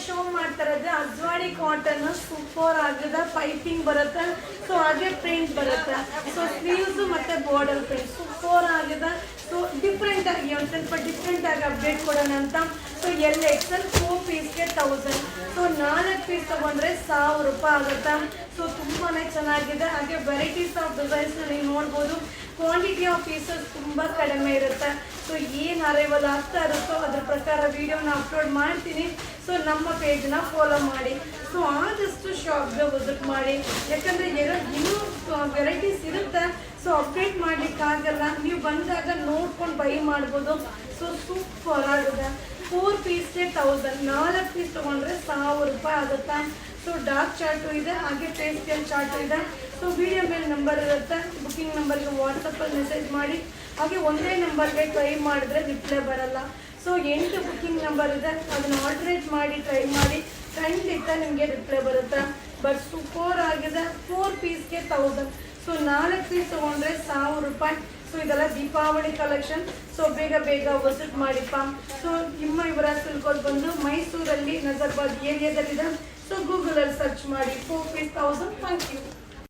show ಮಾಡ್ತಾ ಇರೋದು ಅಜ್ವಾಡಿ ಕಾಟನ್ ಸೂಪರ್ ಆಗಿದೆ ಪೈಪಿಂಗ್ ಬರುತ್ತೆ ಸೊ ಹಾಗೆ ಪ್ರಿಂಟ್ ಬರುತ್ತೆ ಸೊ ಸ್ಲೀವ್ಸ್ ಮತ್ತೆ ಬಾರ್ಡರ್ ಪ್ರಿಂಟ್ ಸೂಪರ್ ಆಗಿದೆ ಸೊ ಡಿಫ್ರೆಂಟ್ ಆಗಿ ಒಂದು ಸ್ವಲ್ಪ ಡಿಫ್ರೆಂಟ್ ಆಗಿ ಅಪ್ಡೇಟ್ ಕೊಡೋಣ ಅಂತ ಸೊ ಎಲ್ ಎಕ್ಸೆಲ್ 4 ಪೀಸ್ಗೆ 1000 ಸೊ 4 ಪೀಸ್ ತಗೊಂಡ್ರೆ 1000 ರೂಪಾಯಿ ಆಗುತ್ತೆ ಸೊ ತುಂಬಾನೇ ಚೆನ್ನಾಗಿದೆ ಹಾಗೆ ವೆರೈಟೀಸ್ ಆಫ್ ಡಿಸೈನ್ಸ್ ನೀವು ನೋಡ್ಬೋದು ಕ್ವಾಂಟಿಟಿ ಆಫ್ ಪೀಸಸ್ ತುಂಬ ಕಡಿಮೆ ಇರುತ್ತೆ ಸೊ ಏನು ಅರೈವಲ್ ಆಗ್ತಾ ಇರುತ್ತೋ ಅದ್ರ ಪ್ರಕಾರ ವಿಡಿಯೋನ ಅಪ್ಲೋಡ್ ಮಾಡ್ತೀನಿ ಸೊ ನಮ್ಮ ಪೇಜ್ನ ಫಾಲೋ ಮಾಡಿ ಸೊ ಆದಷ್ಟು ಶಾಪ್ಗೆ ವಿಸಿಟ್ ಮಾಡಿ ಯಾಕಂದರೆ ಇನ್ನೂ ವೆರೈಟೀಸ್ ಇರುತ್ತೆ ಸೊ ಅಪ್ಡೇಟ್ ಮಾಡಲಿಕ್ಕಾಗಲ್ಲ ನೀವು ಬಂದಾಗ ನೋಡ್ಕೊಂಡು ಬೈ ಮಾಡ್ಬೋದು ಸೊ ಸೂಪರ್ ಆಗಿದೆ 4 ಪೀಸ್ಗೆ 1000 4 ಪೀಸ್ ತೊಗೊಂಡ್ರೆ 1000 ರೂಪಾಯಿ ಆಗುತ್ತೆ ಸೊ ಡಾರ್ಕ್ ಚಾರ್ಟು ಇದೆ ಹಾಗೆ ಫೇಸ್ಟಲ್ ಚಾರ್ಟು ಇದೆ ಸೊ ವಿಡಿಯೋ ಮೇಲೆ ನಂಬರ್ ಇರುತ್ತೆ ಬುಕ್ಕಿಂಗ್ ನಂಬರ್ಗೆ ವಾಟ್ಸಪ್ಪಲ್ಲಿ ಮೆಸೇಜ್ ಮಾಡಿ ಹಾಗೆ ಒಂದೇ ನಂಬರ್ಗೆ ಟ್ರೈ ಮಾಡಿದ್ರೆ ರಿಪ್ಲೈ ಬರಲ್ಲ ಸೊ 8 ಬುಕ್ಕಿಂಗ್ ನಂಬರ್ ಇದೆ ಅದನ್ನು ಆಲ್ಟರ್ನೇಟ್ ಮಾಡಿ ಟ್ರೈ ಮಾಡಿ ಖಂಡಿತ ನಿಮಗೆ ರಿಪ್ಲೈ ಬರುತ್ತೆ ಬಟ್ ಸೂಪರ್ ಆಗಿದೆ 4 ಪೀಸ್ಗೆ 1000 ಸೊ 4 ಪೀಸ್ ತೊಗೊಂಡ್ರೆ 1000 ರೂಪಾಯಿ ಸೊ ಇದೆಲ್ಲ ದೀಪಾವಳಿ ಕಲೆಕ್ಷನ್ ಸೊ ಬೇಗ ವಿಸಿಟ್ ಮಾಡಿಪ್ಪ ಸೊ ಇವರ ಸಿಲ್ಕೋದ್ ಬಂದು ಮೈಸೂರಲ್ಲಿ ನಜರ್ಬಾದ್ ಏರಿಯಾದಲ್ಲಿದೆ ಸೊ ಗೂಗಲಲ್ಲಿ ಸರ್ಚ್ ಮಾಡಿ 4 ಪೀಸ್ 1000 ಥ್ಯಾಂಕ್ ಯು